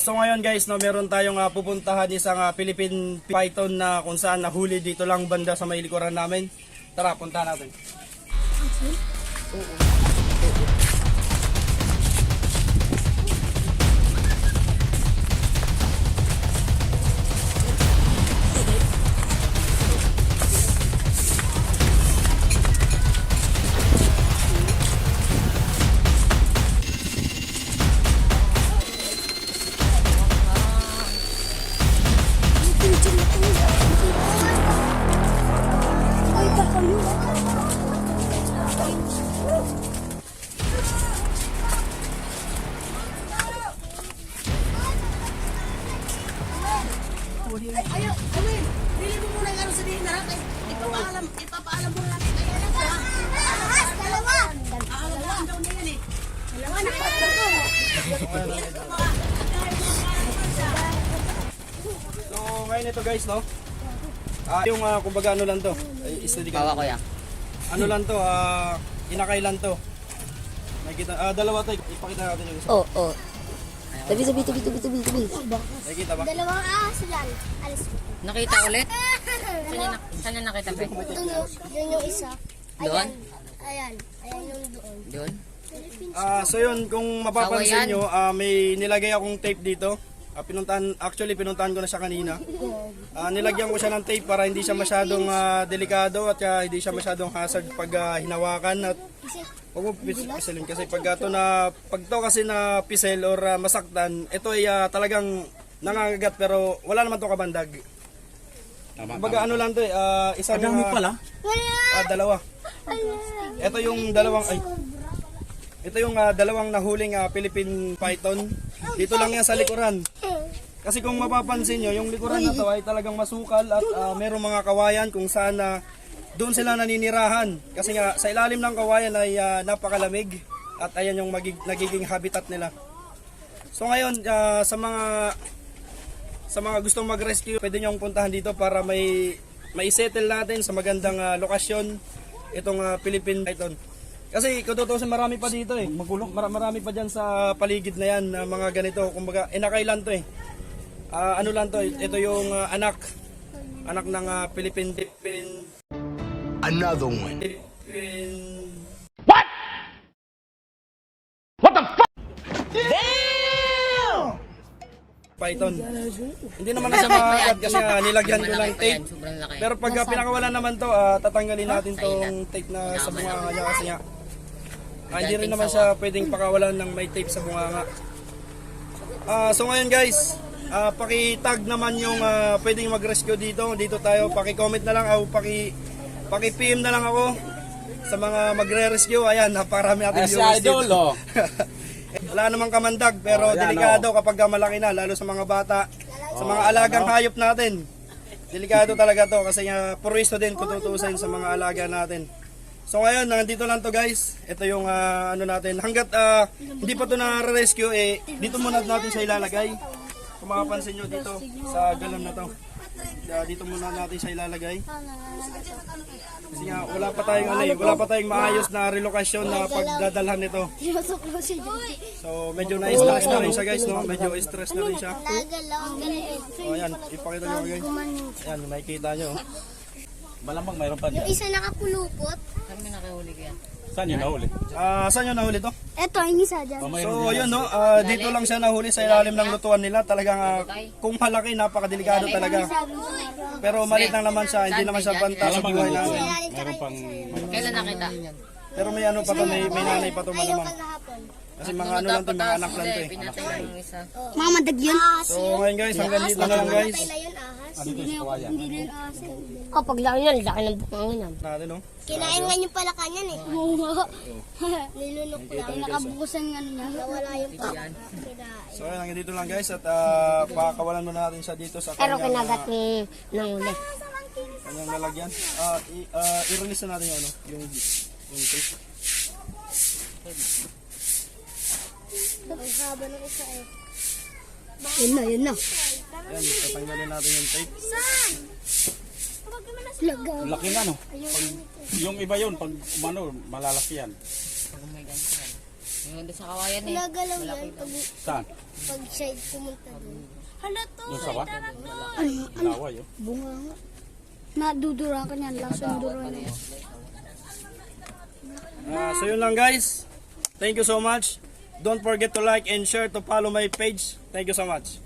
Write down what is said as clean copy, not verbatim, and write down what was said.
So ngayon guys, no, meron tayong pupuntahan isang Philippine python na kung saan nahuli dito lang banda sa may likuran namin. Tara, punta natin. Ayo, Amin, bili mo muna yung ano sa diin na ipapaalam mo natin kayo na ba? Dalawa! Dalawa daw na yan eh. Dalawa na So ngayon ito guys, no? Yung kumbaga ano lang to, steady ka. Kuya. Ano lang to, inakay lang to. Nakita, dalawa to, ipakita natin yung isa. Oo. Tabi. Nakikita ba? Dalawang aso yan. Alis ko. Nakita ulit? Saan niya nakita, Pe? Yun yung isa. Doon? Ayan yung doon. Doon? So yun, kung mapapansin Sawayan. nyo, may nilagay akong tape dito. Pinuntahan ko na siya kanina. Nilagyan ko siya ng tape para hindi siya masyadong delikado at hindi siya masyadong hazard pag hinawakan. At huwag mo pisilin kasi pag to kasi na pisel or masaktan, ito ay talagang nangangagat pero wala naman to kabandag. Kumbaga ano lang to isang pala? dalawa. Ito yung dalawang nahuling Philippine python. Dito lang yan sa likuran. Kasi kung mapapansin nyo, yung likuran na to ay talagang masukal at merong mga kawayan kung saan doon sila naninirahan. Kasi nga sa ilalim ng kawayan ay napakalamig at ayan yung nagiging habitat nila. So ngayon sa mga gustong mag-rescue, pwede nyo puntahan dito para may settle natin sa magandang lokasyon itong Philippine python. Kasi kung tutusin marami pa dito eh. Marami pa dyan sa paligid na yan na mga ganito. Kumbaga inakay lang to eh. Ano lang to, ito yung anak ng Philippine Another one. python. Hindi naman na siya makakad kasi nilagyan ko ng tape. Sobrang laki. Pero pag pinakawalan naman to, tatanggalin natin tong tape na sa bunganga niya kasi nga hindi rin naman siya pwedeng pakawalan ng may tape sa bunganga. So ngayon guys, paki-tag naman yung pwedeng mag-rescue dito. Dito tayo, paki-comment na lang o paki-PM na lang ako sa mga magre-rescue. Ayan, napakarami natin viewers dito. Wala namang kamandag pero delikado kapag malaki na, lalo sa mga bata, sa mga alagang hayop natin. Delikado talaga to kasi puristo din kung tutusin sa mga alaga natin. So ngayon, nandito lang to guys. Ito yung ano natin. Hanggat hindi pa to na-rescue, dito muna natin siya ilalagay. Kung makapansin nyo dito sa galon na to. Dito muna natin siya ilalagay. Kasi nga wala pa tayong maayos na relokasyon na pagdadalhan nito. So medyo na-stress na rin siya guys, no? Medyo stress na rin siya. So ayan, ipakita nyo guys. Ayan, makikita nyo. Malamang mayroon pa Yung isa nakapulupot. Saan may nakahuli kaya? Saan yun nahuli? Saan nyo nahuli to? Eto, yung isa dyan. So yun no, dito lang siya nahuli sa ilalim ng lutuan nila. Talagang kung malaki, napakadelikado talaga. Pero maliit lang naman siya, hindi naman siya banta sa buhay natin. Mayroon pang... Kailan nakita? Pero may ano pa to, may nanay pa to malamang. Kasi mga ano lang to, mga anak lang to eh. Pinatay lang yung isa. Mga madag yun. So ngayon guys, hanggang dito na lang guys. Oh, pag laki yan, laki ng bukang yan. Natin no. Kinain nga yung palaka niyan eh. Nilunok lang. Nakabukusan nga niya. Nawala yung palaka. So hanggang dito lang guys at pakakawalan muna natin siya dito sa Pero kanyang kinagat ng uli. kanyang lalagyan. I-release na natin yung ano, yung tape. Ang haba ng isa eh. Yun na. Ayan, tatanggalin natin yung tape. Lagaw. Laki na no. Yung iba yun, pag umano, malalaki yan. Pag may ganito yan. Yung doon sa kawayan eh. Nagalaw yan Saan? pag side pumunta doon. Hala to, Yung sawa? Laway, oh. Bunga nga. Nadudura ka niyan, lasong duro niya. So yun lang guys. Thank you so much. Don't forget to like and share to follow my page. Thank you so much.